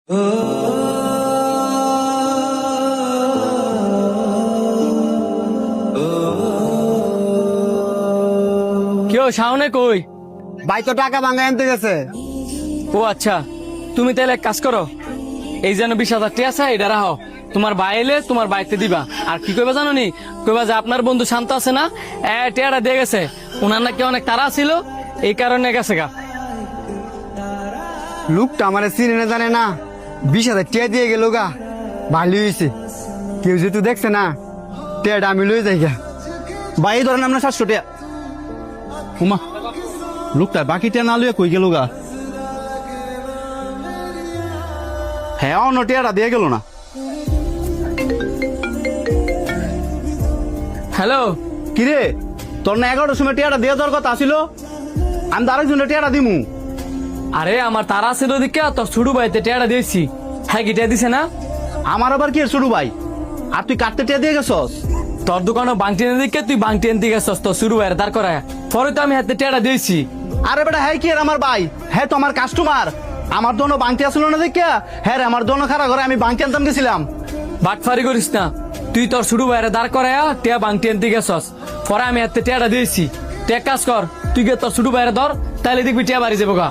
কেউ শাওনে কই? ভাই তো টাকা ভাঙা আনতে গেছে। ও আচ্ছা, তুমি তাহলে এক কাজ করো, এই যেন 20,000 টাকা আছে এটা রাখো, তোমার ভাই এলে তোমার বাইতে দিবা। আর কি কইবা জানো নি? কইবা যে আপনার বন্ধু শান্ত আছে না, টেয়ারা দিয়ে গেছে, ওনার নাকি অনেক তারা ছিল, এই কারণে গেছে গা। লোকটা আমার চিনে না জানে না, 20,000 টাকা দিয়ে গেল গা। ভালো হয়েছে, কেউ যেহেতু দেখছে না, টেয়াটা আমি লই যাই গা। ভাই এই ধরেন আপনার 700 টাকা। উমা, লোকটা বাকিটা না লইয়া কই গেল গা? হ্যাঁ, অন্য টিয়াটা দিয়ে গেল না। হ্যালো, কিরে, তোর না 11টার সময় টিয়াটা দিয়ে দেওয়ার কথা ছিল? আমি তো আরেকজনের টিয়াটা দিমু। আরে আমার তারা ছিল দিকে তোর ছোট ভাইতে টেয়ারা দিয়েছি। হ্যাঁ, কি টেয়া দিছে না? আমার আবার কি ছোট ভাই, আর তুই কাটতে টিয়া দিয়ে গেছস? তোর দোকানে বাংটি এনে দিকে তুই বাংটি এনতে গেছস তোর ছোট ভাইয়ের দাঁড় করায়, পরে তো আমি হাতে টেয়ারা দিয়েছি। আরে বেটা, হ্যাঁ কি আর আমার ভাই, হ্যাঁ তো আমার কাস্টমার। আমার দোনো বাংটি আসলো না দেখিয়া, হ্যাঁ রে, আমার দোনো খারাপ ঘরে আমি বাংটি আনতাম গেছিলাম। বাটফারি করিস না, তুই তোর ছোট ভাইয়ের দাঁড় করায় টেয়া বাংটি এনতে গেছস, পরে আমি হাতে টেয়ারা দিয়েছি। তুই এক কাজ কর, তুই গিয়ে তোর ছোট ভাইয়ের ধর, তাহলে দেখবি টেয়া বাড়ি যাবো গা।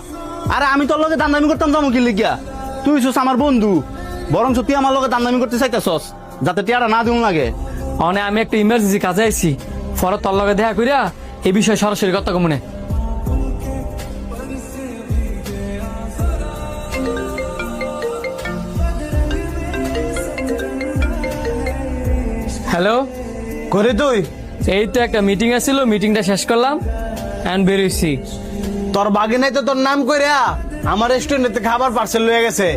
আরে আমি তোর লগে দান্দামি করতাম যাবো কি লিখিয়া? তুই ছোস আমার বন্ধু, বরং তুই আমার লগে দান্দামি করতে চাইতেছস যাতে টিয়াটা না দিন লাগে। মানে আমি একটা ইমার্জেন্সি কাজে আইছি, পরে তোর লগে দেখা করিয়া এই বিষয়ে সরাসরি কথা কমনে। হ্যালো, করে তুই এই তো একটা মিটিং আছিল, মিটিংটা শেষ করলাম এন্ড বেরিয়েছি। তোর বাগে নাই তো তোর নাম কইরা আমার রেস্টুরেন্টে খাবার পার্সেল লয়ে গেছে,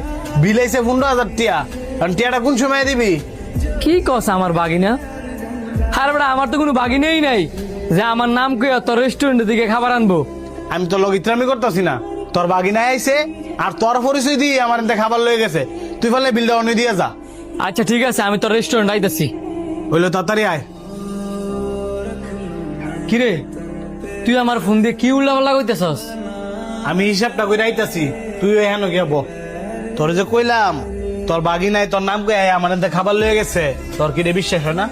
বিলাইছে 15,000 টিয়া। কারণ টিয়াটা কোন সময় দিবি? কি কস আমার বাগিনা? আর বেটা, আমার তো কোনো বাগিনেই নাই যে আমার নাম কইয়া তোর রেস্টুরেন্টের দিকে খাবার আনবো। আমি তো লগ ইত্রামি করতেছি না, তোর বাগিনা আইছে আর তোর পরিচয় দিয়ে আমার এতে খাবার লয়ে গেছে। তুই ফলে বিলটা অন্য দিয়ে যা। আচ্ছা ঠিক আছে, আমি তোর রেস্টুরেন্ট আইতাছি। হইলো তাড়াতাড়ি আয়। কিরে, তুই আমার ফোন দিয়ে কি উল্লাপাল্লা কইতেছস? আমি হিসাবটা করে আইতাছি, তুই এখানে গিয়ে বহ। তোর যে কইলাম তোর বাগিনায় তোর নাম কই আমার এতে খাবার লয়ে গেছে, তোর কি রে বিশ্বাস হয় না?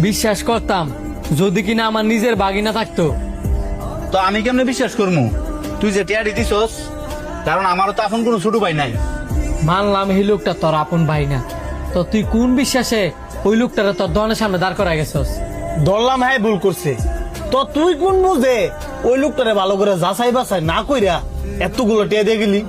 বিশ্বাস করতাম যদি কিনা আমার নিজের বাগিনা থাকতো। তো আমি কেমনে বিশ্বাস করবো তুই যে টিয়া দিতিছস? কারণ আমারও তো এখন কোনো ছোট ভাই নাই। মানলাম এই লোকটা তোর আপন ভাই না, তো তুই কোন বিশ্বাসে ওই লোকটারে তোর দোকানের সামনে দাঁড় করাই গেছস? ধরলাম হ্যাঁ ভুল করছে, তো তুই কোন বুঝে ওই লোকটারে ভালো করে যাচাই বাছাই না কইরা এতগুলো টিয়া দিয়ে গেলি?